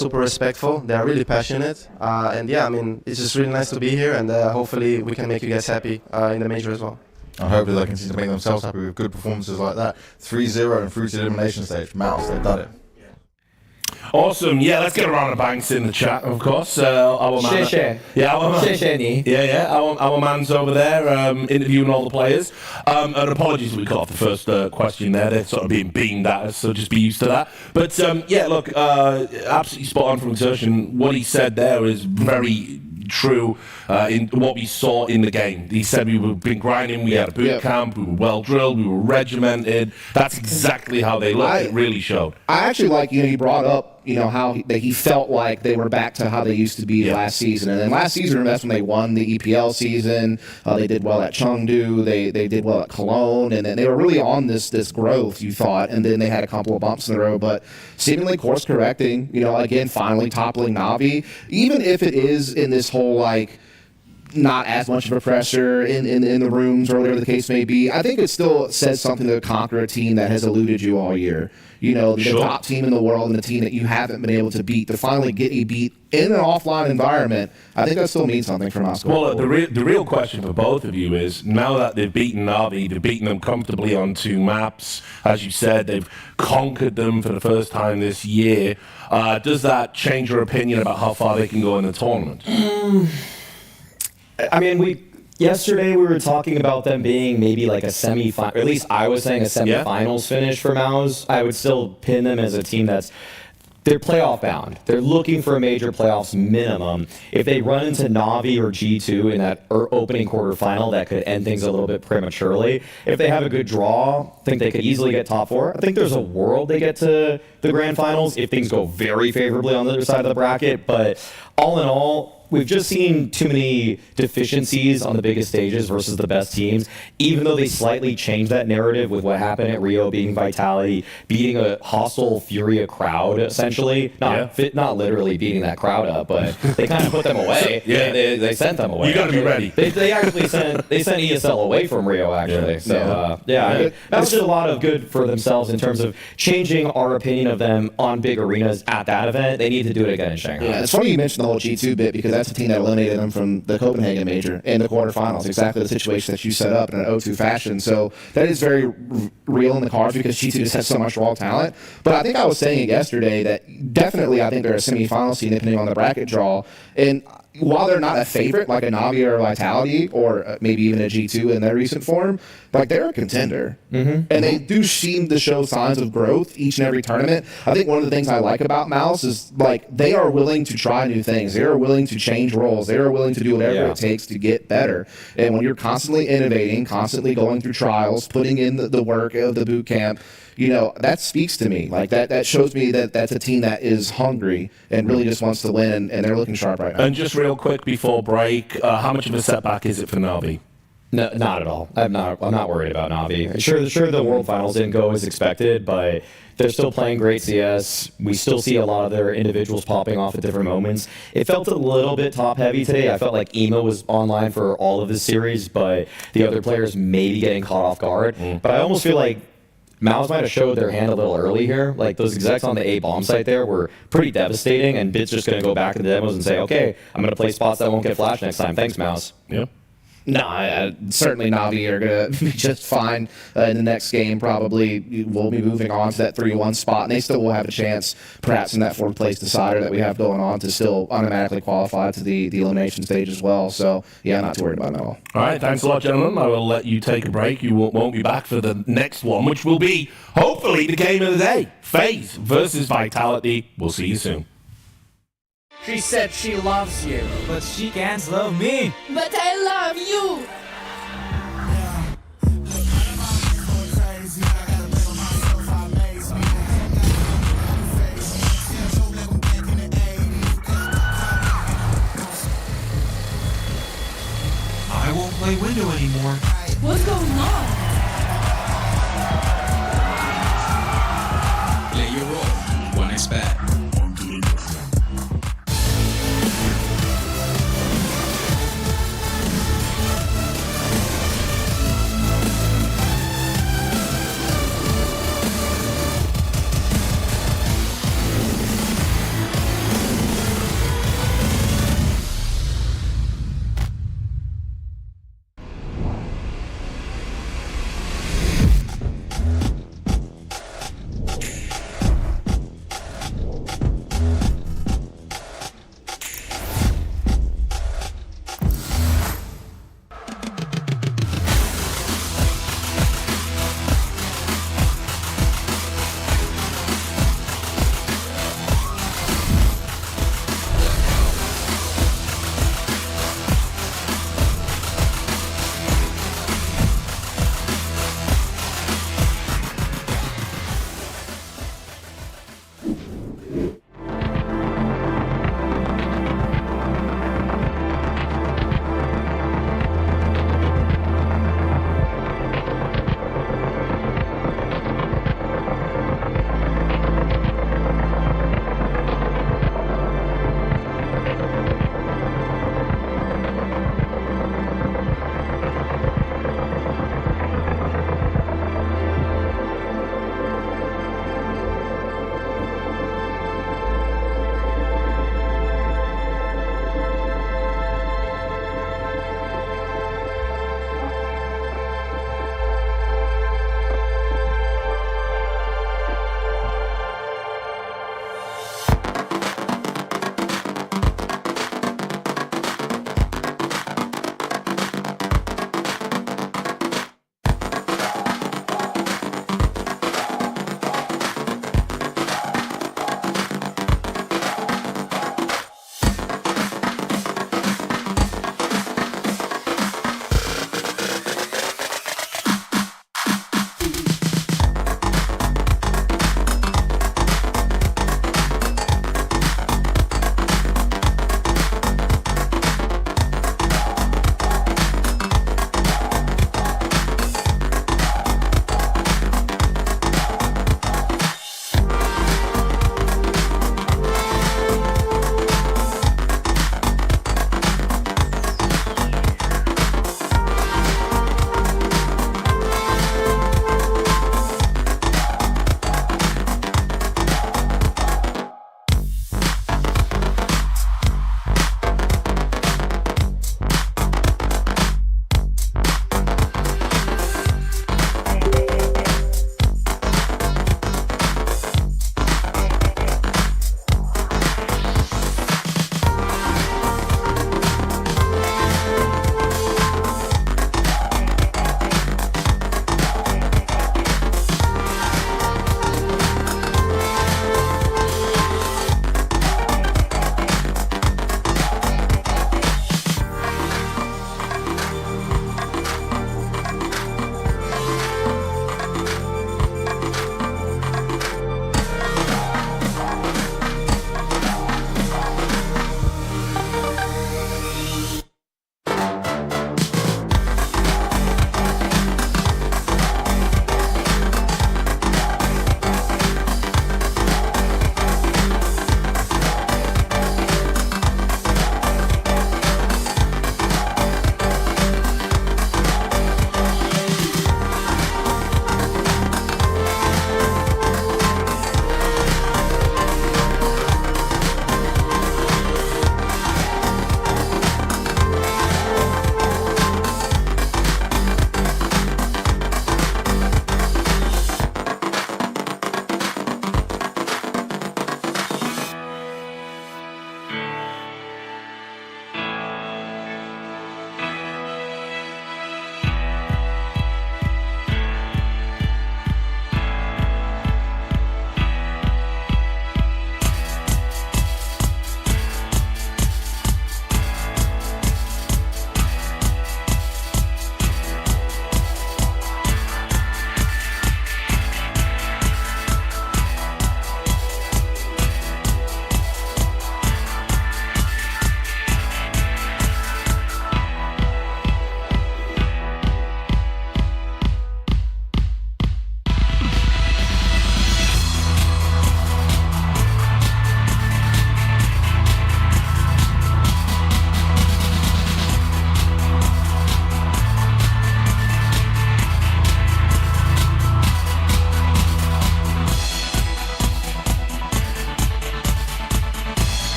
super respectful. They are really passionate. And yeah, I mean, it's just really nice to be here, and hopefully we can make you guys happy in the major as well. And hopefully they continue to make themselves happy with good performances like that. 3-0 and through to the elimination stage. Mouse, they've done it. Awesome. Yeah, let's get a round of banks in the chat, of course. Our man, our man's over there interviewing all the players. And apologies we cut off the first question there. They're sort of being beamed at us, so just be used to that. But yeah, look, absolutely spot on from Exertion. What he said there is very true in what we saw in the game. He said we've been grinding, we had a boot camp, we were well drilled, we were regimented. That's exactly how they looked. It really showed. I actually like, you know, he brought up, you know, how he felt like they were back to how they used to be last season. And then last season, that's when they won the EPL season. They did well at Chengdu. They did well at Cologne. And then they were really on this growth, you thought. And then they had a couple of bumps in the road. But seemingly course correcting, you know, again, finally toppling NAVI. Even if it is in this whole, like, not as much of a pressure in the rooms or whatever the case may be, I think it still says something to conquer a team that has eluded you all year. You know, the top team in the world and the team that you haven't been able to beat, to finally get a beat in an offline environment, I think that still means something for Moscow. Well, the real question for both of you is, now that they've beaten NAVI, they've beaten them comfortably on 2 maps, as you said, they've conquered them for the first time this year. Does that change your opinion about how far they can go in the tournament? I mean, yesterday we were talking about them being maybe like a semi-final, or at least I was saying a semi-finals finish for Maus. I would still pin them as a team they're playoff bound. They're looking for a major playoffs minimum. If they run into NAVI or G2 in that opening quarterfinal, that could end things a little bit prematurely. If they have a good draw, I think they could easily get top 4. I think there's a world they get to the grand finals if things go very favorably on the other side of the bracket. But all in all, we've just seen too many deficiencies on the biggest stages versus the best teams, even though they slightly changed that narrative with what happened at Rio, beating Vitality, beating a hostile Furia crowd, essentially. Not literally beating that crowd up, but they kind of put them away. They sent them away. You got to be ready. They actually sent ESL away from Rio, actually. That was just a lot of good for themselves in terms of changing our opinion of them on big arenas at that event. They need to do it again in Shanghai. Yeah, it's funny you mentioned the whole G2 bit, because that's a team that eliminated them from the Copenhagen major in the quarterfinals. Exactly the situation that you set up in an 0-2 fashion. So that is very real in the cards, because G2 just has so much raw talent. But I think I was saying it yesterday that definitely I think they're a semifinal team depending on the bracket draw. And while they're not a favorite like a NAVI or a Vitality or maybe even a G2 in their recent form, like they're a contender. And they do seem to show signs of growth each and every tournament. I think one of the things I like about Mouse is like they are willing to try new things. They are willing to change roles. They are willing to do whatever it takes to get better. And when you're constantly innovating, constantly going through trials, putting in the work of the boot camp, you know, that speaks to me. Like that shows me that that's a team that is hungry and really just wants to win, and they're looking sharp right now. And just real quick before break, how much of a setback is it for NAVI? No, not at all. I'm not worried about NAVI. Sure, the World Finals didn't go as expected, but they're still playing great CS. We still see a lot of their individuals popping off at different moments. It felt a little bit top-heavy today. I felt like Ema was online for all of the series, but the other players may be getting caught off guard. But I almost feel like Maus might have showed their hand a little early here. Like those execs on the A bomb site there were pretty devastating, and Bit's just going to go back in the demos and say, okay, I'm going to play spots that won't get flashed next time. Thanks, Maus. Yeah. No, certainly NAVI are going to be just fine in the next game. Probably we'll be moving on to that 3-1 spot, and they still will have a chance, perhaps in that 4th place decider that we have going on, to still automatically qualify to the elimination stage as well. So, yeah, not too worried about that at all. All right, thanks a lot, gentlemen. I will let you take a break. You won't be back for the next one, which will be, hopefully, the game of the day. FaZe versus Vitality. We'll see you soon. She said she loves you, but she can't love me. But I love you. I won't play window anymore. What's going on? Play your role. One is bad.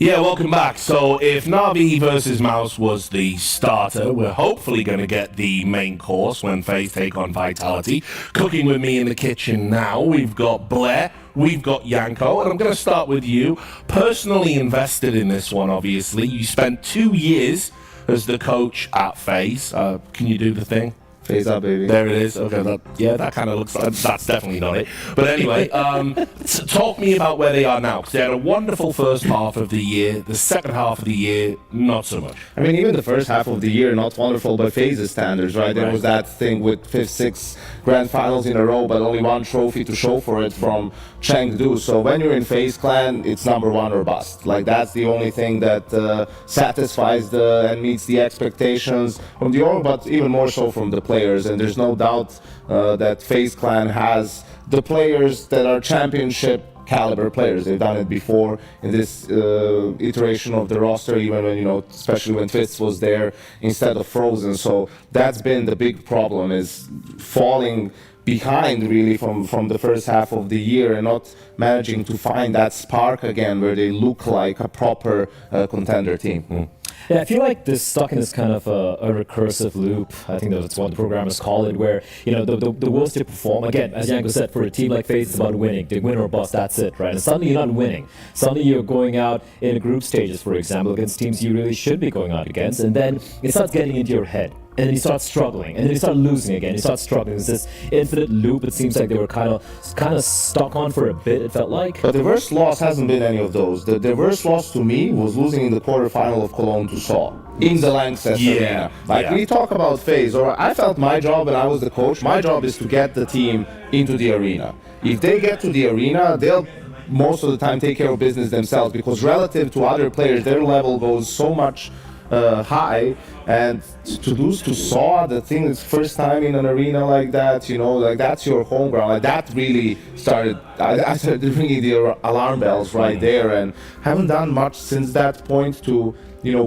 Yeah, welcome back. So if Navi versus Mouse was the starter, we're hopefully going to get the main course when FaZe take on Vitality. Cooking with me in the kitchen now, we've got Blair, we've got Yanko, and I'm going to start with you. Personally invested in this one, obviously. You spent 2 years as the coach at FaZe. Can you do the thing? FaZe up, baby. There it is. Okay, that kind of looks like that's definitely not it. But anyway, talk me about where they are now, because they had a wonderful first half of the year. The second half of the year, not so much. I mean, even the first half of the year, not wonderful by FaZe's standards, right? There Right. was that thing with 5-6 grand finals in a row, but only one trophy to show for it from Chengdu. So when you're in FaZe Clan, it's number one or bust. Like, that's the only thing that satisfies and meets the expectations from the org, but even more so from the players. And there's no doubt that FaZe Clan has the players that are championship caliber players. They've done it before in this iteration of the roster, even when, especially when Fitz was there instead of Frozen. So that's been the big problem, is falling behind really from the first half of the year and not managing to find that spark again where they look like a proper contender team. Yeah, I feel like they're stuck in this kind of a recursive loop. I think that's what the programmers call it, where the worse they perform, again, as Yanko said, for a team like FaZe, it's about winning. They win or bust, that's it, right? And suddenly you're not winning. Suddenly you're going out in group stages, for example, against teams you really should be going out against, and then it starts getting into your head. And then you start struggling, and then you start losing again. You start struggling. It's this infinite loop. It seems like they were kind of stuck on for a bit. It felt like. But the worst loss hasn't been any of those. The worst loss to me was losing in the quarterfinal of Cologne to Saw in the Lanxess arena. We talk about FaZe, or I felt my job when I was the coach. My job is to get the team into the arena. If they get to the arena, they'll most of the time take care of business themselves, because relative to other players, their level goes so much high, and to lose to Saw, the thing is first time in an arena like that, like that's your home ground. Like that really started, I started ringing the alarm bells right there, and haven't done much since that point to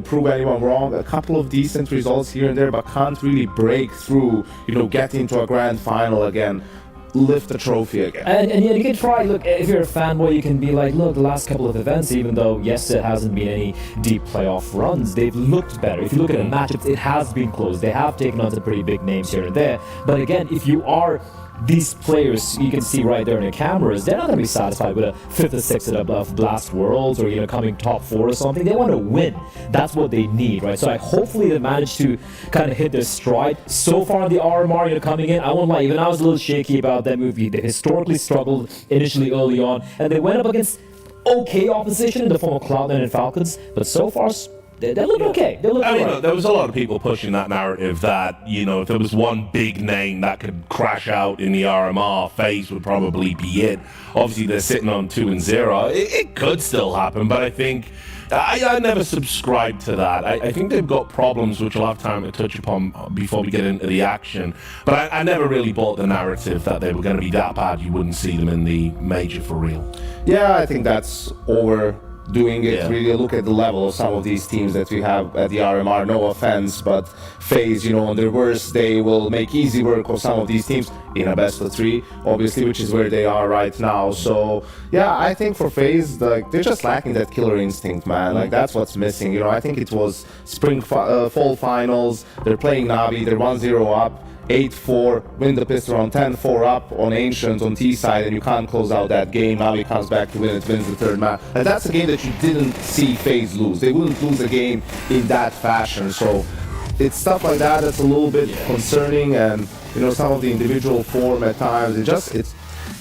prove anyone wrong. A couple of decent results here and there, but can't really break through, get into a grand final again, lift the trophy again. And you can try, look, if you're a fanboy, you can be like, look, the last couple of events, even though, yes, it hasn't been any deep playoff runs, they've looked better. If you look at the matchups, it has been close. They have taken on some pretty big names here and there. But again, if you are these players, you can see right there in the cameras, they're not going to be satisfied with a 5th or 6th of Blast Worlds or coming top 4 or something. They want to win. That's what they need, right? So hopefully they managed to kind of hit their stride. So far the RMR, coming in, I won't lie, even I was a little shaky about that movie. They historically struggled initially early on, and they went up against okay opposition in the form of Cloud9 and Falcons, but so far they look okay. They look look, there was a lot of people pushing that narrative that, if there was one big name that could crash out in the RMR, FaZe would probably be it. Obviously, they're sitting on 2-0. It could still happen, but I think I never subscribed to that. I think they've got problems, which we'll have time to touch upon before we get into the action. But I never really bought the narrative that they were going to be that bad. You wouldn't see them in the major for real. Yeah, I think that's overdoing it. Really look at the level of some of these teams that we have at the RMR. No offense, but FaZe, on their worst day will make easy work of some of these teams in a best of 3, obviously, which is where they are right now. So yeah, I think for FaZe, they're just lacking that killer instinct, man. Like that's what's missing. I think it was fall finals. They're playing Navi. They're 1-0 up. 8-4, win the pistol round, 10-4 up on Ancient on T side, and you can't close out that game. Navi comes back to win it, wins the third match. And that's a game that you didn't see FaZe lose. They wouldn't lose a game in that fashion. So it's stuff like that that's a little bit concerning, and some of the individual form at times,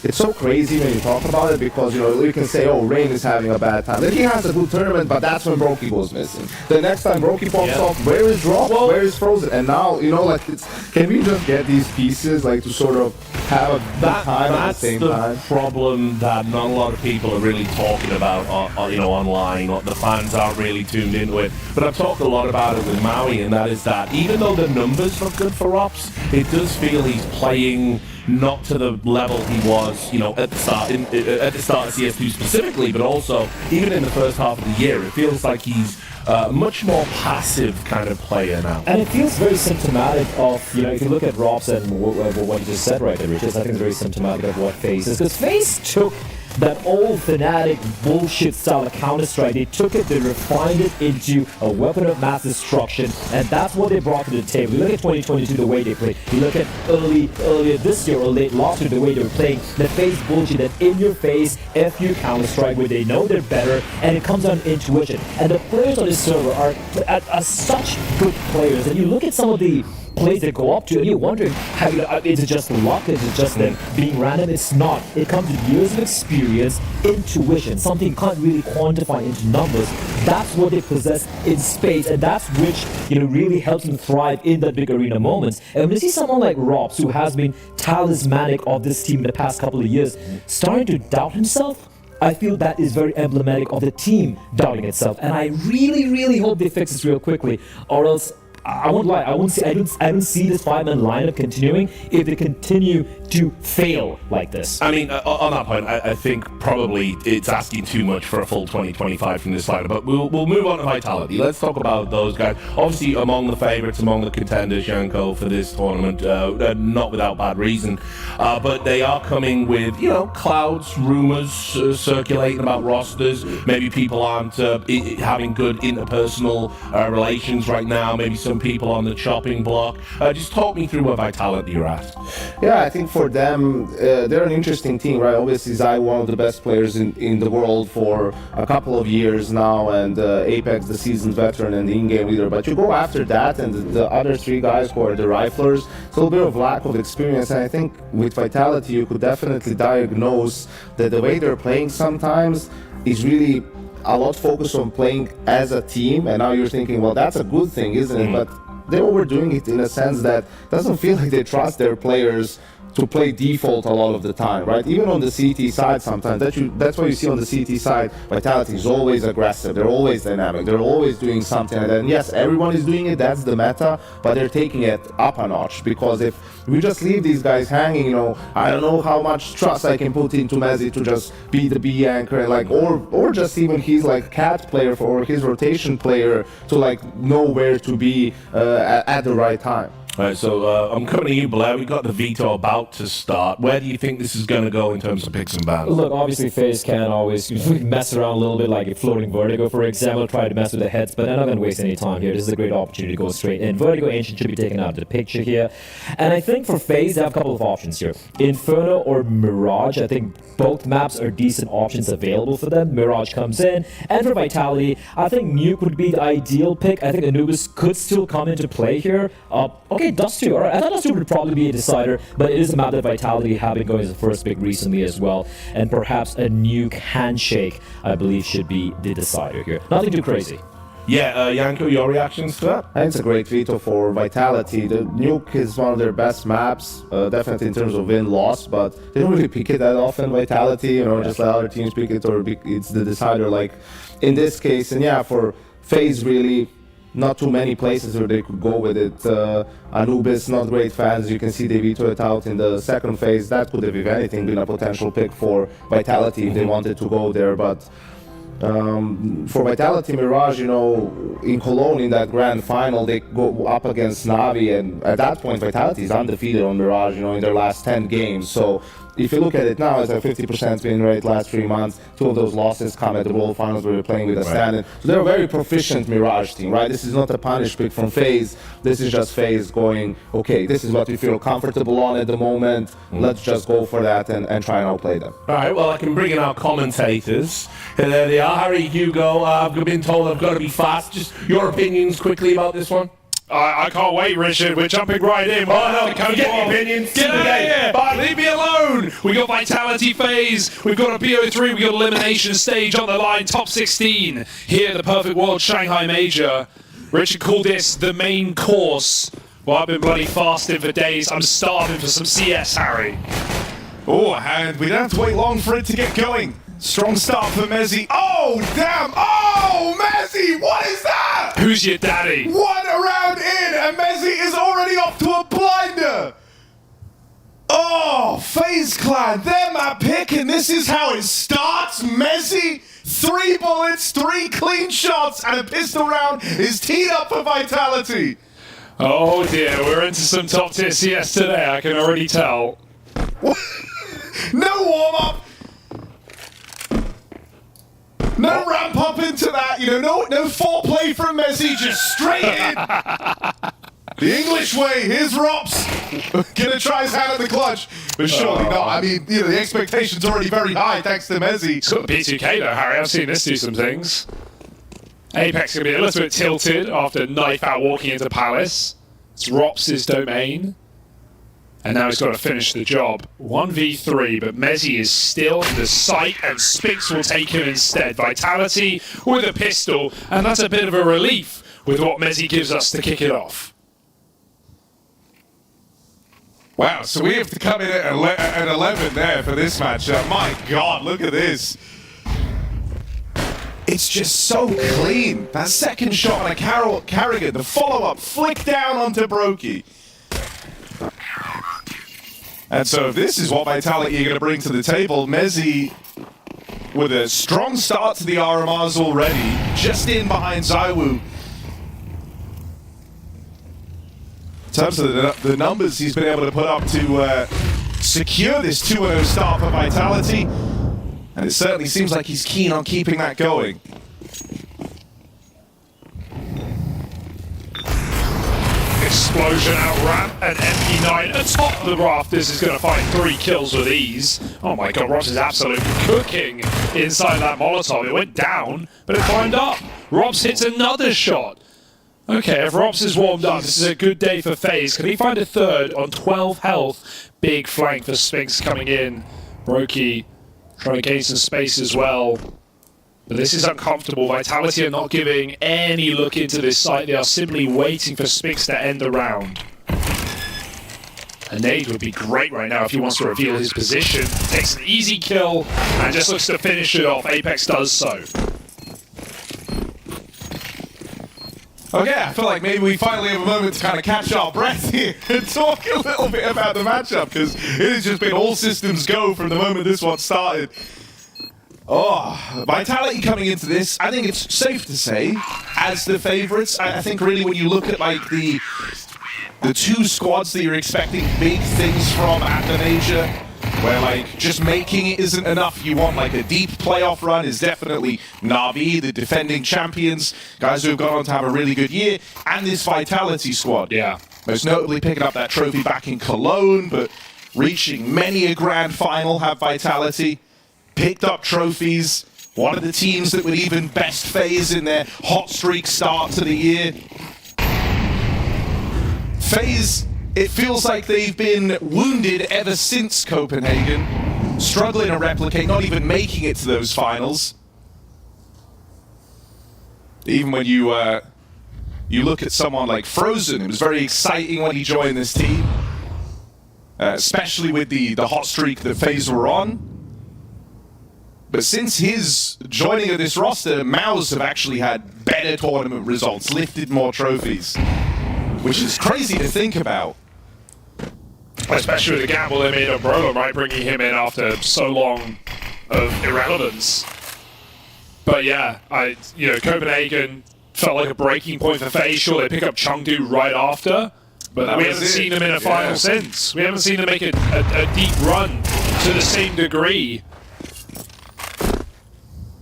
it's so crazy when you talk about it, because you can say, oh, Rain is having a bad time. Like, he has a good tournament, but that's when Brokey goes missing. The next time Brokey pops off, where is Drop? Where is Frozen? And now, can we just get these pieces to sort of have a good time at the same time? That's the problem that not a lot of people are really talking about online. The fans aren't really tuned into it. But I've talked a lot about it with Maui, and that is that even though the numbers look good for Ops, it does feel he's playing not to the level he was, at the start of CS2 specifically, but also even in the first half of the year. It feels like he's a much more passive kind of player now. And it feels very symptomatic of, if you look at Robs and what you just said right there, Richard, I think it's very symptomatic of what FaZe is. Because FaZe took that old fanatic bullshit style of Counter-Strike, they took it, they refined it into a weapon of mass destruction, and that's what they brought to the table. You look at 2022, the way they played. You look at earlier this year or late last year, the way they were playing. The face bullshit, that in-your-face FU Counter-Strike, where they know they're better, and it comes down to intuition. And the players on this server are such good players, and you look at some of the plays they go up to, and you're wondering, is it just luck? Is it just them being random? It's not. It comes with years of experience, intuition, something you can't really quantify into numbers. That's what they possess in space, and that's which really helps them thrive in that big arena moments. And when you see someone like Robs, who has been talismanic of this team in the past couple of years, starting to doubt himself, I feel that is very emblematic of the team doubting itself. And I really, really hope they fix this real quickly, or else I won't lie. I don't see this 5-man lineup continuing if they continue to fail like this. I mean, on that point, I think probably it's asking too much for a full 2025 from this lineup. But we'll move on to Vitality. Let's talk about those guys. Obviously, among the favourites, among the contenders, Janko, for this tournament, not without bad reason. But they are coming with, clouds, rumours circulating about rosters. Maybe people aren't having good interpersonal relations right now. Maybe some people on the chopping block. Just talk me through where Vitality are at. Yeah, I think for them, they're an interesting team, right? Obviously, Zai, one of the best players in the world for a couple of years now, and Apex, the seasoned veteran and the in-game leader. But you go after that, and the other three guys who are the riflers, it's a little bit of lack of experience. And I think with Vitality, you could definitely diagnose that the way they're playing sometimes is really a lot focused on playing as a team, and now you're thinking, well, that's a good thing, isn't it? But they're overdoing it in a sense that doesn't feel like they trust their players to play default a lot of the time, right? Even on the CT side sometimes, that's what you see on the CT side. Vitality is always aggressive, they're always dynamic, they're always doing something like that. And yes, everyone is doing it, that's the meta, but they're taking it up a notch, because if we just leave these guys hanging, I don't know how much trust I can put into Messi to just be the B anchor, and or just even he's like cat player or his rotation player to know where to be at the right time. Right, so I'm coming to you, Blair. We got the veto about to start. Where do you think this is going to go in terms of picks and bans? Look, obviously, FaZe can always mess around a little bit, like floating Vertigo, for example, try to mess with the heads, but they're not going to waste any time here. This is a great opportunity to go straight in. Vertigo Ancient should be taken out of the picture here. And I think for FaZe, they have a couple of options here. Inferno or Mirage, I think both maps are decent options available for them. Mirage comes in. And for Vitality, I think Nuke would be the ideal pick. I think Anubis could still come into play here. Okay, Dust 2. All right, I thought Dust 2 would probably be a decider, but it is a map that Vitality have been going as the first pick recently as well. And perhaps a Nuke handshake, I believe, should be the decider here. Nothing too crazy. Yeah, Janko, your reactions to that? I think it's a great veto for Vitality. The Nuke is one of their best maps, definitely in terms of win-loss, but they don't really pick it that often, Vitality, just let other teams pick it, or it's the decider like in this case. And yeah, for FaZe, really, not too many places where they could go with it. Anubis, not great fans. You can see they veto it out in the second phase. That could have, if anything, been a potential pick for Vitality if they wanted to go there. But for Vitality, Mirage, in Cologne in that grand final, they go up against NAVI, and at that point, Vitality is undefeated on Mirage, in their last 10 games. So if you look at it now, it's a 50% win rate last 3 months. 2 of those losses come at the World Finals where they're playing with a stand-in. So they're a very proficient Mirage team, right? This is not a punish pick from FaZe. This is just FaZe going, okay, this is what we feel comfortable on at the moment. Let's just go for that and try and outplay them. All right, well, I can bring in our commentators. There they are. Harry, Hugo, I've been told I've got to be fast. Just your opinions quickly about this one. I can't wait, Richard. We're jumping right in. Forget the opinions. Get out of here. Bye. Leave me alone. We got Vitality phase. We've got a BO3. We've got elimination stage on the line. Top 16 here at the Perfect World Shanghai Major. Richard called this the main course. Well, I've been bloody fasting for days. I'm starving for some CS, Harry. Oh, and we don't have to wait long for it to get going. Strong start for Messi. Oh, damn. Oh, Messi, what is that? Who's your daddy? 1 round in, and Messi is already off to a blinder. Oh, FaZe Clan, they're my pick, and this is how it starts. Messi, 3 bullets, 3 clean shots, and a pistol round is teed up for Vitality. Oh, dear, we're into some top tier CS today, I can already tell. No warm-up. No ramp up into that, no foreplay from Messi, just straight in. The English way, here's Rops. Gonna try his hand at the clutch, but surely not. I mean, the expectation's already very high thanks to Messi. It's got the B2K though, Harry. I've seen this do some things. Apex going to be a little bit tilted after knife out walking into Palace. It's Rops' domain. And now he's got to finish the job. 1v3, but Messi is still in the sight, and Spinks will take him instead. Vitality with a pistol, and that's a bit of a relief with what Messi gives us to kick it off. Wow, so we have to come in at 11 there for this matchup. My God, look at this. It's just so clean. That second shot on a Carrigan, the follow-up, flick down onto Brokey. And so if this is what Vitality are going to bring to the table, Messi with a strong start to the RMRs already, just in behind Zaiwu. In terms of the numbers he's been able to put up to secure this 2-0 start for Vitality, and it certainly seems like he's keen on keeping that going. Explosion out ramp, and MP9 atop the rafters is going to find 3 kills with ease. Oh my God, Robs is absolutely cooking inside that Molotov. It went down, but it climbed up. Robs hits another shot. Okay, if Robs is warmed up, this is a good day for FaZe. Can he find a third on 12 health? Big flank for Spinks coming in. Brokey trying to gain some space as well. But this is uncomfortable. Vitality are not giving any look into this site. They are simply waiting for Spinks to end the round. A nade would be great right now if he wants to reveal his position. Takes an easy kill and just looks to finish it off. Apex does so. Okay, I feel like maybe we finally have a moment to kind of catch our breath here and talk a little bit about the matchup, because it has just been all systems go from the moment this one started. Oh, Vitality coming into this, I think it's safe to say, as the favourites. I think really when you look at like the two squads that you're expecting big things from at the major, where like just making it isn't enough, you want like a deep playoff run, is definitely NAVI, the defending champions, guys who have gone on to have a really good year, and this Vitality squad. Yeah. Most notably picking up that trophy back in Cologne, but reaching many a grand final have Vitality. Picked up trophies, one of the teams that would even best FaZe in their hot streak start to the year. FaZe, it feels like they've been wounded ever since Copenhagen, struggling to replicate, not even making it to those finals. Even when you look at someone like Frozen, it was very exciting when he joined this team, especially with the hot streak that FaZe were on. But since his joining of this roster, Maus have actually had better tournament results, lifted more trophies, which is crazy to think about. Especially with the gamble they made on Brolo, right, bringing him in after so long of irrelevance. But yeah, Copenhagen felt like a breaking point for FaZe. Sure, they pick up Chengdu right after, but we haven't seen them in a final since. We haven't seen them make a deep run to the same degree.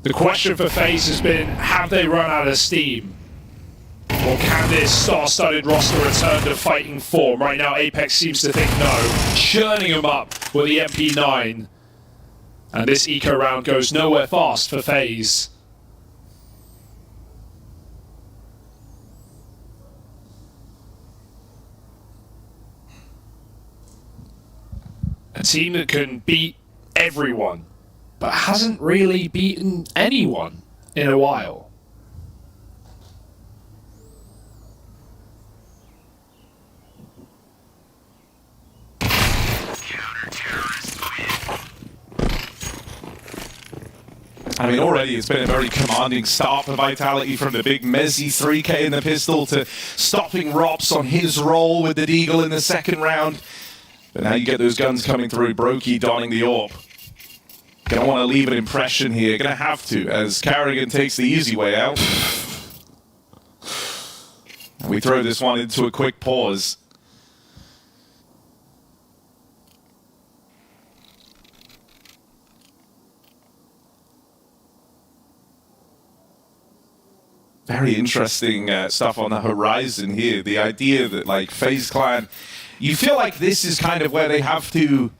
The question for FaZe has been, have they run out of steam? Or can this star-studded roster return to fighting form? Right now, Apex seems to think no. Churning them up with the MP9. And this eco round goes nowhere fast for FaZe. A team that can beat everyone, but hasn't really beaten anyone in a while. I mean, already it's been a very commanding start for Vitality, from the big Messi 3K in the pistol to stopping Rops on his roll with the Deagle in the second round. But now you get those guns coming through, Brokey donning the AWP. Gonna want to leave an impression here, gonna have to, as Carrigan takes the easy way out. And we throw this one into a quick pause. very interesting stuff on the horizon here. The idea that like FaZe Clan, you feel like this is kind of where they have to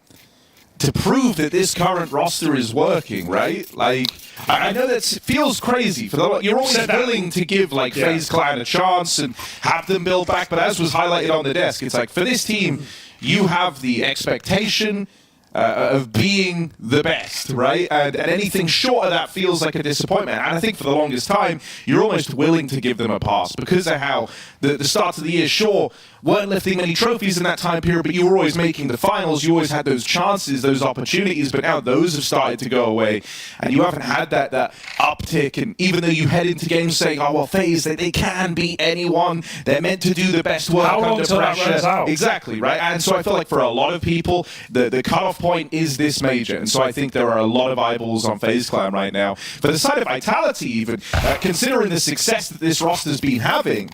prove that this current roster is working, right? Like, I know that feels crazy. You're always willing to give like FaZe Clan a chance and have them build back, but as was highlighted on the desk, it's like for this team, you have the expectation of being the best, right? And anything short of that feels like a disappointment. And I think for the longest time, you're almost willing to give them a pass because of how the start of the year, sure, weren't lifting many trophies in that time period, but you were always making the finals. You always had those chances, those opportunities, but now those have started to go away. And you haven't had that uptick. And even though you head into games saying, oh, well, FaZe, they can beat anyone. They're meant to do the best work under pressure. Exactly, right? And so I feel like for a lot of people, the cutoff point is this major. And so I think there are a lot of eyeballs on FaZe Clan right now. For the side of Vitality even, considering the success that this roster's been having,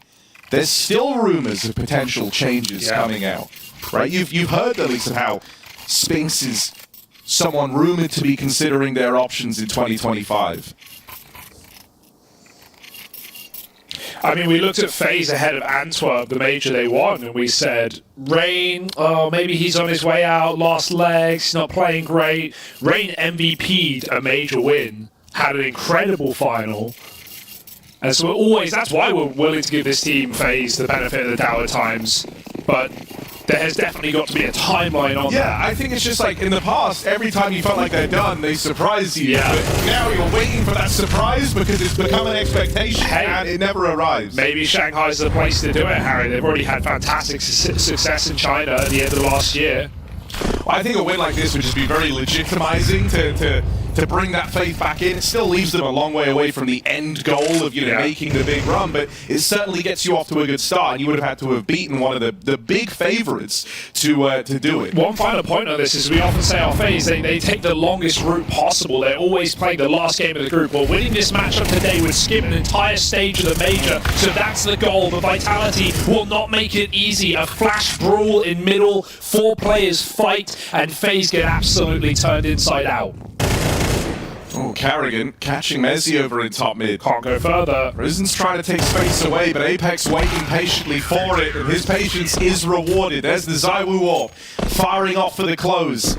there's still rumors of potential changes coming out, right? You've heard at least of how Spinks is someone rumored to be considering their options in 2025. I mean, we looked at FaZe ahead of Antwerp, the major they won, and we said, Rain, oh, maybe he's on his way out, lost legs, not playing great. Rain MVP'd a major win, had an incredible final. And so that's why we're willing to give this team, FaZe, the benefit of the doubt at times. But there has definitely got to be a timeline on that. Yeah, I think it's just like in the past, every time you felt like they're done, they surprise you. Yeah. But now you're waiting for that surprise because it's become an expectation and it never arrives. Maybe Shanghai's the place to do it, Harry. They've already had fantastic success in China at the end of last year. Well, I think a win like this would just be very legitimizing to bring that faith back in. It still leaves them a long way away from the end goal of making the big run, but it certainly gets you off to a good start. And you would have had to have beaten one of the big favorites to do it. One final point on this is we often say our FaZe, they take the longest route possible. They're always playing the last game of the group. Well, winning this matchup today would skip an entire stage of the major, so that's the goal. But Vitality will not make it easy. A flash brawl in middle, 4 players fight, and FaZe get absolutely turned inside out. Oh, Carrigan catching Messi over in top mid. Can't go further. Risen's trying to take space away, but Apex waiting patiently for it, and his patience is rewarded. There's the Zywoo Orb firing off for the close.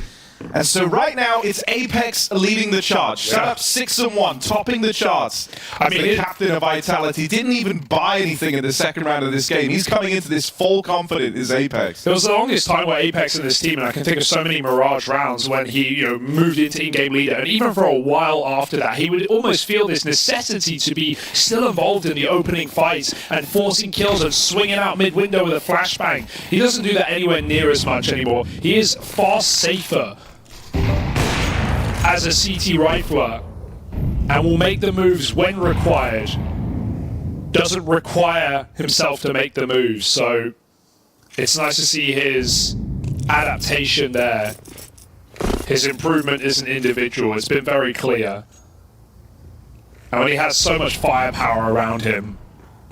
And so right now, it's Apex leading the charge. Set up 6-1, topping the charts. I mean, the captain of Vitality didn't even buy anything in the second round of this game. He's coming into this full confident as Apex. It was the longest time where Apex in this team, and I can think of so many Mirage rounds when he moved into in-game leader, and even for a while after that, he would almost feel this necessity to be still involved in the opening fights and forcing kills and swinging out mid-window with a flashbang. He doesn't do that anywhere near as much anymore. He is far safer as a CT rifler and will make the moves when required. Doesn't require himself to make the moves, so it's nice to see his adaptation there. His improvement is an individual. It's been very clear. And when he has so much firepower around him,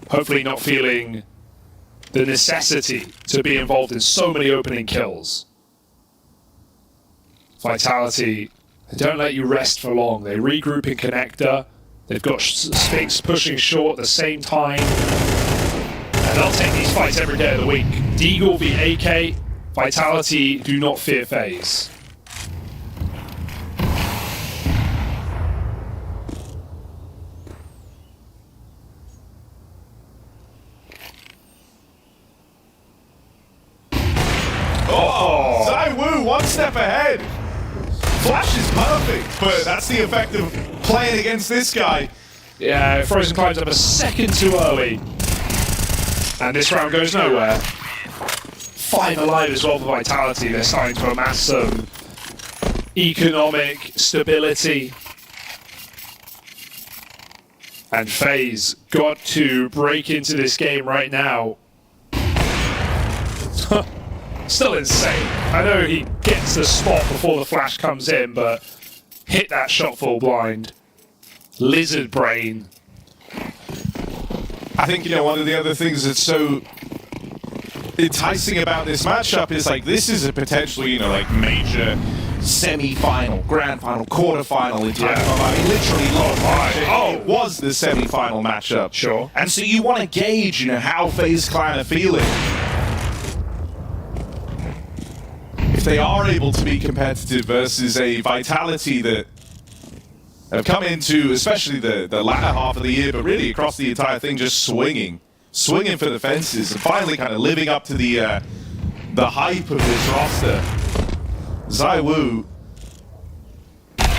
hopefully not feeling the necessity to be involved in so many opening kills. Vitality, they don't let you rest for long. They regroup in connector. They've got Spinks pushing short at the same time. And they'll take these fights every day of the week. Deagle v AK, Vitality do not fear FaZe. Oh, Zywoo, one step ahead. Flash is perfect, but that's the effect of playing against this guy. Yeah, Frozen climbs up a second too early. And this round goes nowhere. 5 alive as well for Vitality. They're starting to amass some economic stability. And FaZe got to break into this game right now. Still insane. I know he gets the spot before the flash comes in, but hit that shot full blind. Lizard brain. I think, one of the other things that's so enticing about this matchup is, this is a potentially, major semi-final, grand final, quarter-final in time. I mean, literally, it was the semi-final matchup. Sure. And so you want to gauge, you know, how FaZe Clan are feeling. If they are able to be competitive versus a Vitality that have come into, especially the latter half of the year, but really across the entire thing, just swinging for the fences, and finally kind of living up to the hype of this roster. ZywOo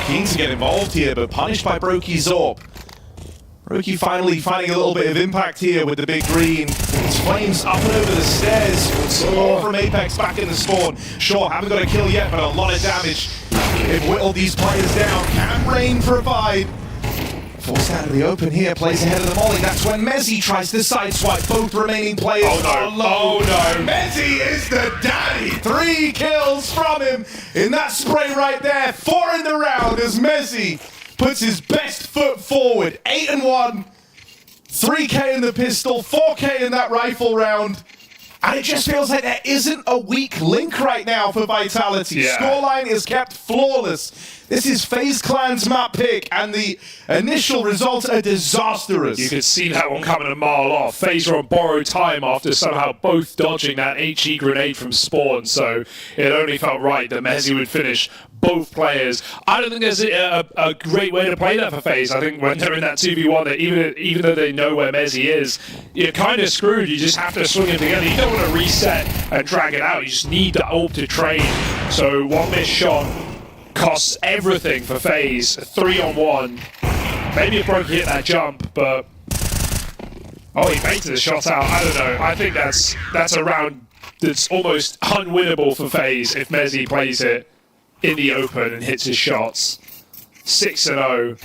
keen to get involved here, but punished by Brokey Zorp. Brokey finally finding a little bit of impact here with the big green. It's Flames up and over the stairs. All from Apex back in the spawn. Sure, haven't got a kill yet, but a lot of damage. They've whittled these players down. Can Rain provide? Forced out of the open here, plays ahead of the molly. That's when Mezzy tries to sideswipe both remaining players. Oh no. Mezzy is the daddy. 3 kills from him in that spray right there. 4 in the round as Mezzy puts his best foot forward. 8-1. 3K in the pistol, 4K in that rifle round. And it just feels like there isn't a weak link right now for Vitality. Yeah. Scoreline is kept flawless. This is FaZe Clan's map pick, and the initial results are disastrous. You could see that one coming a mile off. FaZe are on borrowed time after somehow both dodging that HE grenade from spawn, so it only felt right that Mezzy would finish both players. I don't think there's a great way to play that for FaZe. I think when they're in that 2v1, that even though they know where Mezzy is, you're kind of screwed. You just have to swing it together. You don't want to reset and drag it out. You just need the ult to trade. So one missed shot costs everything for FaZe. 3-on-1. Maybe if Brokey hit that jump, but he baited the shot out. I don't know. I think that's a round that's almost unwinnable for FaZe if Mezzy plays it in the open and hits his shots. 6-0.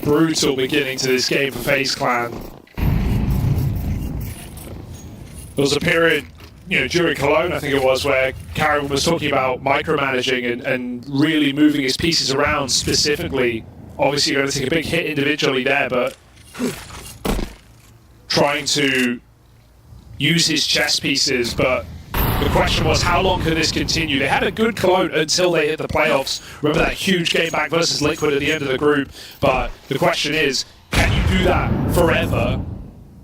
Brutal beginning to this game for FaZe Clan. There was a period, during Cologne, I think it was, where Karen was talking about micromanaging and really moving his pieces around specifically. Obviously, you're going to take a big hit individually there, but trying to use his chess pieces, but the question was, how long could this continue? They had a good Cologne until they hit the playoffs. Remember that huge game back versus Liquid at the end of the group? But the question is, can you do that forever?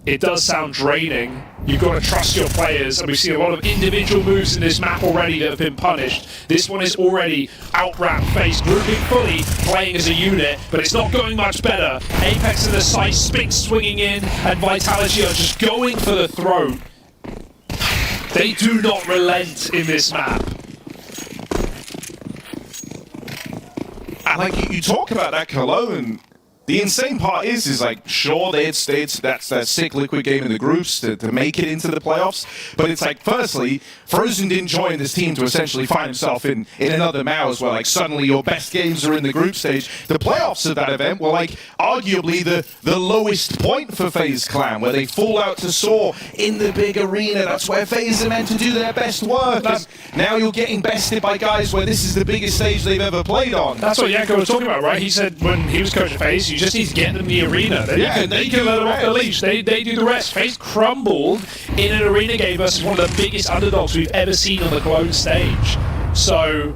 It does sound draining. You've got to trust your players, and we've seen a lot of individual moves in this map already that have been punished. This one is already out-ramp FaZe, grouping fully, playing as a unit, but it's not going much better. Apex in the site, Spink swinging in, and Vitality are just going for the throat. They do not relent in this map. And like you talk about that Cologne, the insane part is like, sure, that's that sick Liquid game in the groups to make it into the playoffs, but it's like, firstly, Frozen didn't join this team to essentially find himself in another Mouse where like suddenly your best games are in the group stage. The playoffs of that event were like arguably the lowest point for FaZe Clan, where they fall out to soar in the big arena. That's where FaZe are meant to do their best work. And now you're getting bested by guys where this is the biggest stage they've ever played on. That's what Yanko was talking about, right? He said when he was coaching FaZe, you just need to get them in the arena. Then you can let them off the leash. They do the rest. FaZe crumbled in an arena game versus one of the biggest underdogs we've ever seen on the Cologne stage. So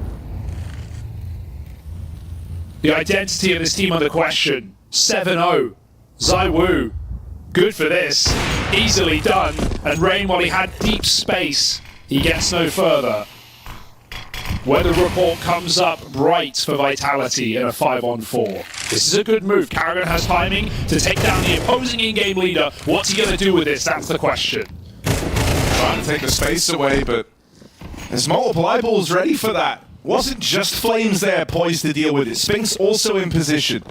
the identity of this team under question. 7-0. ZywOo. Good for this. Easily done. And Rain, while he had deep space, he gets no further. Weather report comes up bright for Vitality in a 5-on-4. This is a good move. Karrigan has timing to take down the opposing in-game leader. What's he going to do with this? That's the question. Trying to take the space away, but there's multiple eyeballs ready for that. Wasn't just Flames there poised to deal with it. Spink's also in position.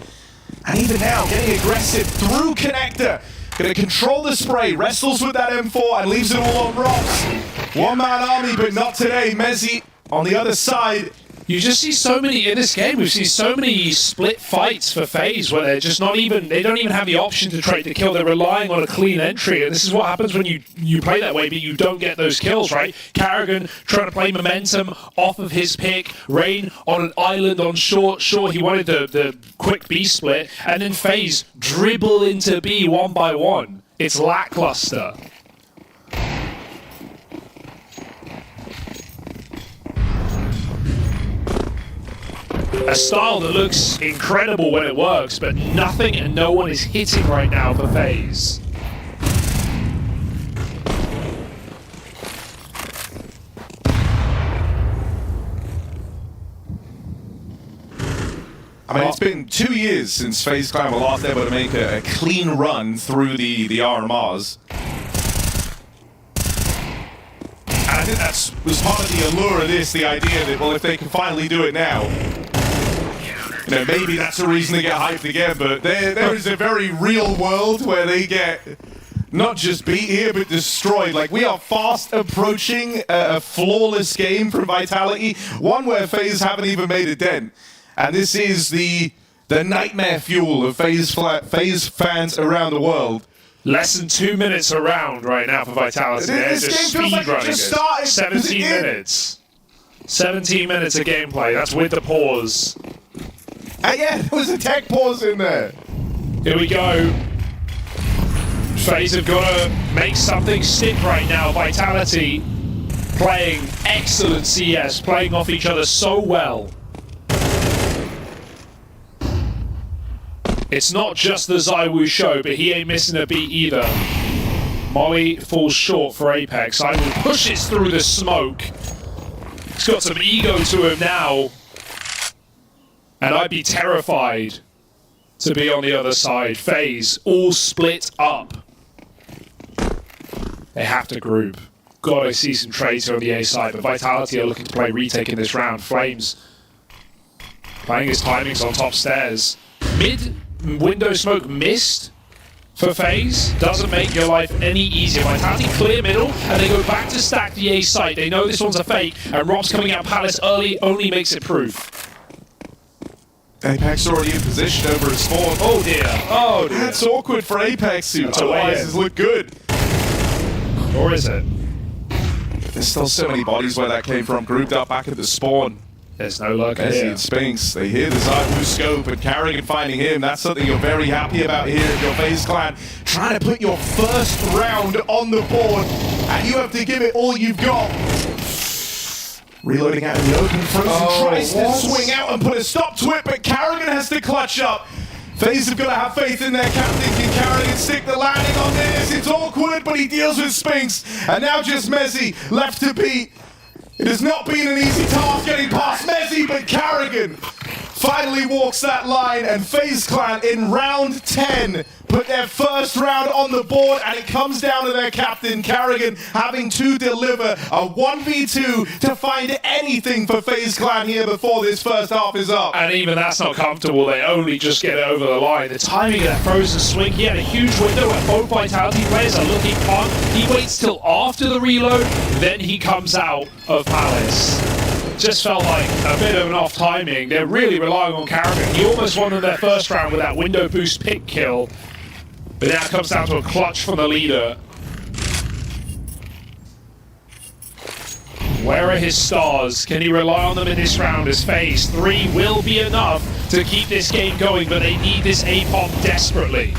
And even now, getting aggressive through Connector. Going to control the spray, wrestles with that M4 and leaves it all on rocks. One-man army, but not today. Mezzy on the other side. You just see so many in this game. We've seen so many split fights for FaZe where they're just not even, they don't even have the option to trade the kill. They're relying on a clean entry, and this is what happens when you play that way, but you don't get those kills, right? Karrigan trying to play momentum off of his pick. Rain on an island on short. Sure, he wanted the quick B split, and then FaZe dribble into B one by one. It's lackluster. A style that looks incredible when it works, but nothing and no one is hitting right now for FaZe. I mean, it's been 2 years since FaZe Clan were last able to make a clean run through the RMRs. And I think that was part of the allure of this, the idea that, well, if they can finally do it now, you know, maybe that's a reason to get hyped again, but there is a very real world where they get not just beat here, but destroyed. Like, we are fast approaching a flawless game from Vitality, one where FaZe haven't even made a dent. And this is the nightmare fuel of FaZe fans around the world. Less than 2 minutes around right now for Vitality. They're just speed running it. 17 minutes. 17 minutes of gameplay. That's with the pause. And yeah, there was a tech pause in there. Here we go. FaZe have got to make something stick right now. Vitality playing excellent CS, playing off each other so well. It's not just the ZywOo show, but he ain't missing a beat either. Molly falls short for Apex. ZywOo pushes through the smoke. He's got some ego to him now. And I'd be terrified to be on the other side. FaZe all split up. They have to group. Gotta see some trades on the A side, but Vitality are looking to play retake in this round. Flames playing his timings on top stairs. Mid window smoke missed for FaZe. Doesn't make your life any easier. Vitality clear middle, and they go back to stack the A site. They know this one's a fake, and Rob's coming out Palace early only makes it proof. Apex already in position over at spawn. Oh dear. Oh dear. That's awkward for Apex, who otherwise has looked good. Or is it? There's still so many bodies where that came from, grouped up back at the spawn. There's no luck here. Messi and Spinks, they hear the ZywOo scope, and Carrigan finding him. That's something you're very happy about here in your FaZe Clan. Trying to put your first round on the board, and you have to give it all you've got. Reloading out in the open, Frozen tries to swing out and put a stop to it, but Carrigan has to clutch up. FaZe have got to have faith in their captain. Can Carrigan stick the landing on this? It's awkward, but he deals with Spinks. And now just Messi left to beat. It has not been an easy task getting past Messi, but Carrigan finally walks that line, and FaZe Clan in round 10 put their first round on the board, and it comes down to their captain, Carrigan, having to deliver a 1v2 to find anything for FaZe Clan here before this first half is up. And even that's not comfortable. They only just get it over the line. The timing of that Frozen swing, he had a huge window where both Vitality players are looking on. He waits till after the reload, then he comes out of Palace. Just felt like a bit of an off timing. They're really relying on Carrigan. He almost won in their first round with that window boost pick kill. But now it comes down to a clutch from the leader. Where are his stars? Can he rely on them in this round as FaZe 3 will be enough to keep this game going, but they need this A-pop desperately.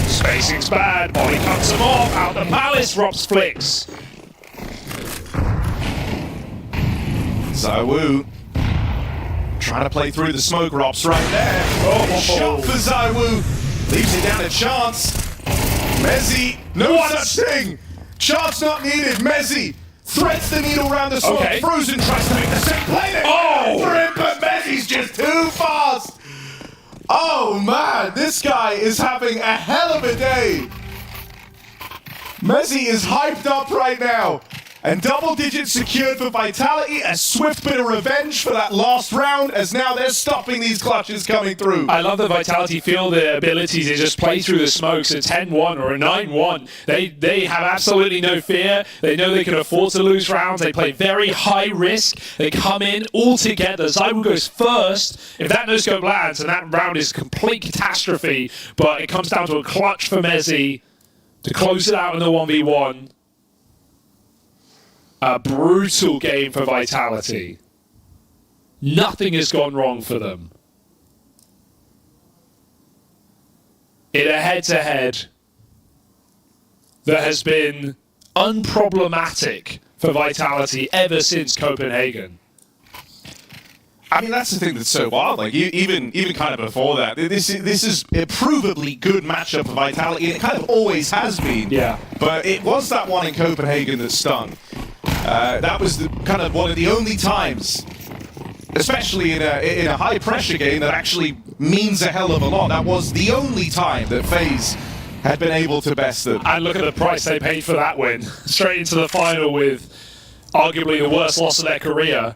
Spacing's bad. Molly cuts him off. Out the Palace. Rob's flicks. ZywOo trying to play through the smoke. Rob's right there. Oh, shot for ZywOo. Leaves it down to Chance. Messi, no such thing. Chance not needed. Messi threads the needle round the smoke. Okay. Frozen tries to make the same play there for him, but Messi's just too fast. Oh man, this guy is having a hell of a day. Messi is hyped up right now. And double digits secured for Vitality, a swift bit of revenge for that last round, as now they're stopping these clutches coming through. I love that Vitality feel their ability to just play through the smokes. A 10-1 or a 9-1. They have absolutely no fear. They know they can afford to lose rounds. They play very high risk. They come in all together. ZywOo goes first. If that no-scope lands, and that round is a complete catastrophe, but it comes down to a clutch for Messi to close it out in the 1v1. A brutal game for Vitality. Nothing has gone wrong for them. In a head-to-head that has been unproblematic for Vitality ever since Copenhagen. I mean, that's the thing that's so wild. Like, even kind of before that, this is a provably good matchup for Vitality, and it kind of always has been. Yeah. But it was that one in Copenhagen that stung. That was kind of one of the only times, especially in a high-pressure game, that actually means a hell of a lot. That was the only time that FaZe had been able to best them. And look at the price they paid for that win. Straight into the final with arguably the worst loss of their career.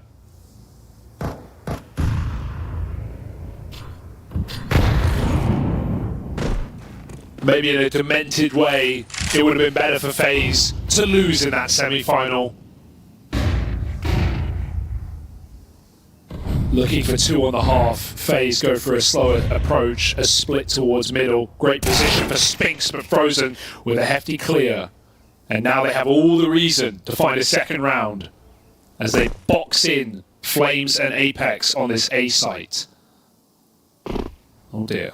Maybe in a demented way, it would have been better for FaZe to lose in that semi-final. Looking for 2.5. FaZe go for a slower approach, a split towards middle. Great position for Spinks, but Frozen with a hefty clear. And now they have all the reason to find a second round as they box in Flames and Apex on this A site. Oh dear.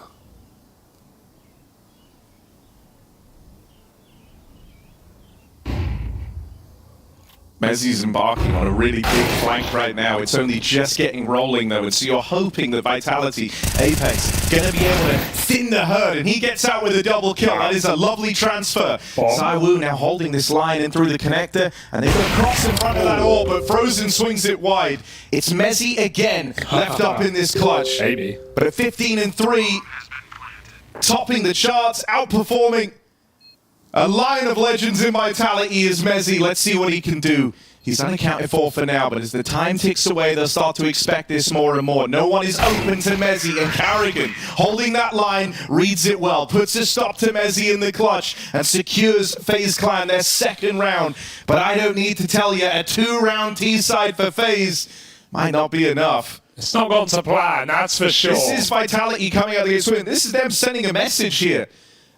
Mezzi's embarking on a really big flank right now. It's only just getting rolling though, and so you're hoping that Vitality, Apex, gonna be able to thin the herd, and he gets out with a double kill. That is a lovely transfer. Zaiwu now holding this line in through the connector, and they've got a cross in front of that all, but Frozen swings it wide. It's Mezzi again, left up in this clutch. Maybe. But at 15-3, topping the charts, outperforming a line of legends in Vitality is Mezzi. Let's see what he can do. He's unaccounted for now, but as the time ticks away, they'll start to expect this more and more. No one is open to Mezzi, and Carrigan, holding that line, reads it well, puts a stop to Mezzi in the clutch, and secures FaZe Clan their second round. But I don't need to tell you, a 2-round T-side for FaZe might not be enough. It's not gone to plan, that's for sure. This is Vitality coming out of the gates win. This is them sending a message here.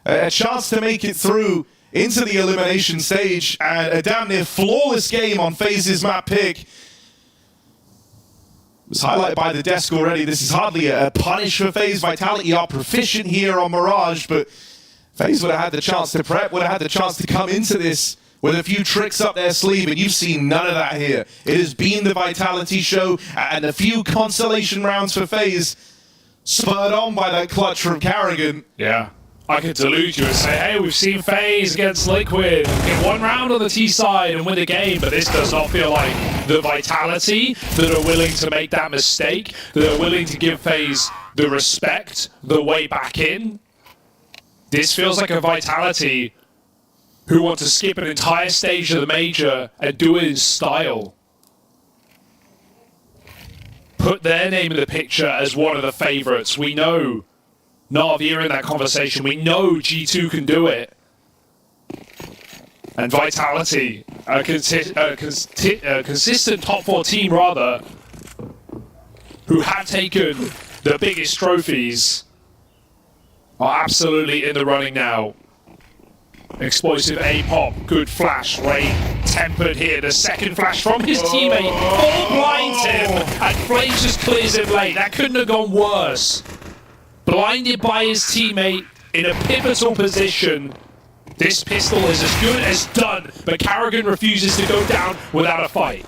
A chance to make it through into the elimination stage, and a damn near flawless game on FaZe's map pick. It was highlighted by the desk already. This is hardly a punish for FaZe. Vitality are proficient here on Mirage, but FaZe would have had the chance to prep, would have had the chance to come into this with a few tricks up their sleeve, and you've seen none of that here. It has been the Vitality show, and a few consolation rounds for FaZe, spurred on by that clutch from Carrigan. Yeah. I could delude you and say, hey, we've seen FaZe against Liquid get 1 round on the T side and win the game, but this does not feel like the Vitality that are willing to make that mistake, that are willing to give FaZe the respect, the way back in. This feels like a Vitality who want to skip an entire stage of the major and do it in style. Put their name in the picture as one of the favorites. We know NAVI are in that conversation. We know G2 can do it. And Vitality, a consistent top 4 team rather, who have taken the biggest trophies, are absolutely in the running now. Explosive A pop, good flash, Ray tempered here. The second flash from his teammate, all blinds him, and Flames just clears him late. That couldn't have gone worse. Blinded by his teammate in a pivotal position. This pistol is as good as done, but Carrigan refuses to go down without a fight.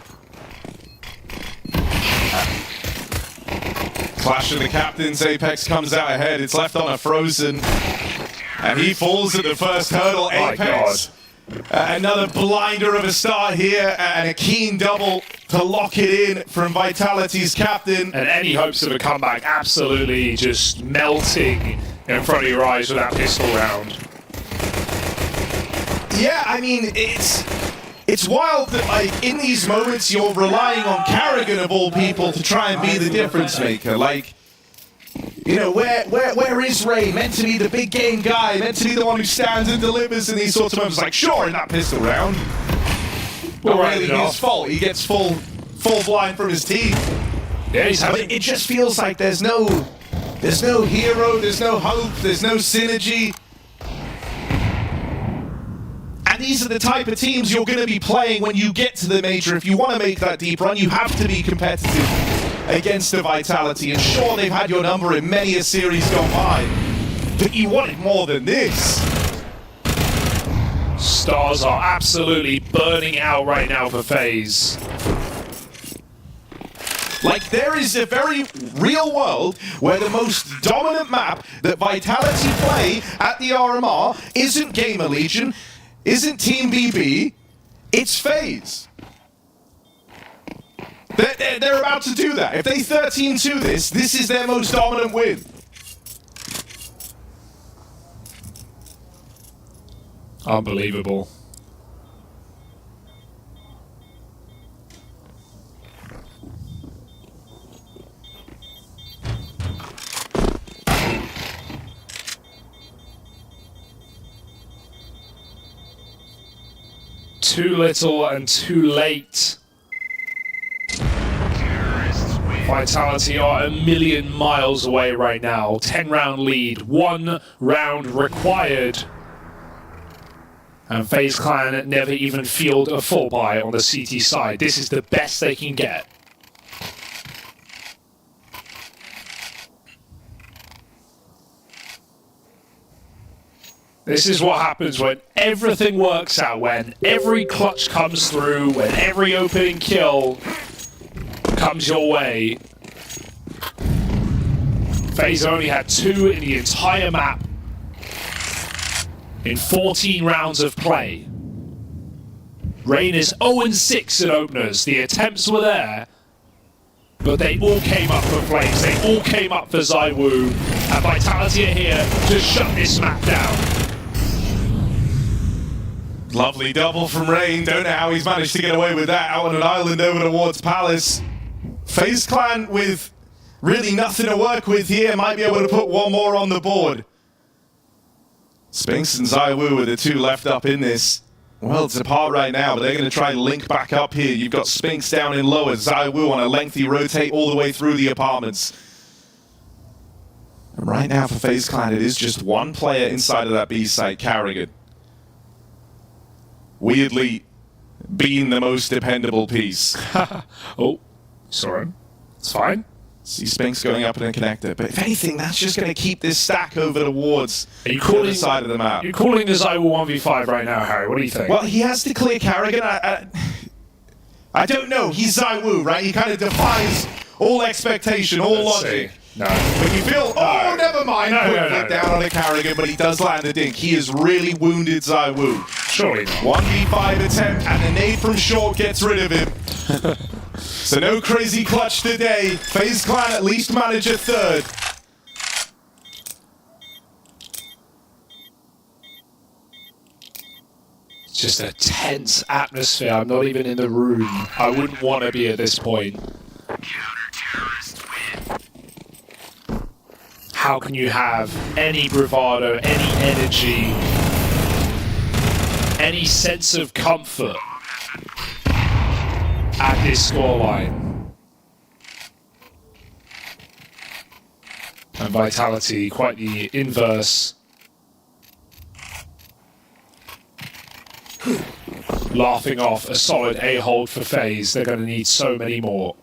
Clash of the captains, Apex comes out ahead. It's left on a Frozen, and he falls at the first hurdle. Apex, another blinder of a start here, and a keen double to lock it in from Vitality's captain. And any hopes of a comeback absolutely just melting in front of your eyes with that pistol round. Yeah, I mean, it's wild that, like, in these moments you're relying on Carrigan of all people to try and be the difference maker. Like, you know, where is Ray? Meant to be the big game guy, meant to be the one who stands and delivers in these sorts of moments. Like, sure, in that pistol round, not really his fault. He gets full blind from his team. Yeah, but it just feels like there's no hero, there's no hope, there's no synergy. And these are the type of teams you're going to be playing when you get to the major. If you want to make that deep run, you have to be competitive against the Vitality. And sure, they've had your number in many a series gone by, but you wanted more than this. Stars are absolutely burning out right now for FaZe. Like, there is a very real world where the most dominant map that Vitality play at the RMR isn't Gamer Legion, isn't Team BB, it's FaZe. They're about to do that. If they 13-2 this is their most dominant win. Unbelievable. Too little and too late. Vitality are a million miles away right now. 10-round lead, 1 round required. And FaZe Clan never even field a full buy on the CT side. This is the best they can get. This is what happens when everything works out, when every clutch comes through, when every opening kill comes your way. FaZe only had 2 in the entire map in 14 rounds of play. Rain is 0-6 in openers. The attempts were there, but they all came up for Flames. They all came up for ZywOo, and Vitality are here to shut this map down. Lovely double from Rain. Don't know how he's managed to get away with that out on an island over towards Palace. FaZe Clan with really nothing to work with here might be able to put one more on the board. Spinks and ZywOo are the 2 left up in this. Well, it's apart right now, but they're going to try to link back up here. You've got Spinks down in lower, ZywOo on a lengthy rotate all the way through the apartments. And right now for FaZe Clan, it is just one player inside of that B site, Carrigan. Weirdly, being the most dependable piece. Oh, sorry. It's fine. See Spinks going up in a connector, but if anything, that's just going to keep this stack over towards the other side of the map. You're calling the ZywOo 1v5 right now, Harry. What do you think? Well, he has to clear Carrigan. I don't know. He's ZywOo, right? He kind of defies all expectation, all logic. No. But you feel, oh, never mind. No. Down on a Carrigan, but he does land a dink. He has really wounded ZywOo. Surely not. 1v5 attempt, and the nade from short gets rid of him. So no crazy clutch today. FaZe Clan at least manage a 3rd. It's just a tense atmosphere. I'm not even in the room. I wouldn't want to be at this point. How can you have any bravado, any energy, any sense of comfort at this scoreline? And Vitality, quite the inverse. Laughing off a solid A-hold for FaZe. They're going to need so many more.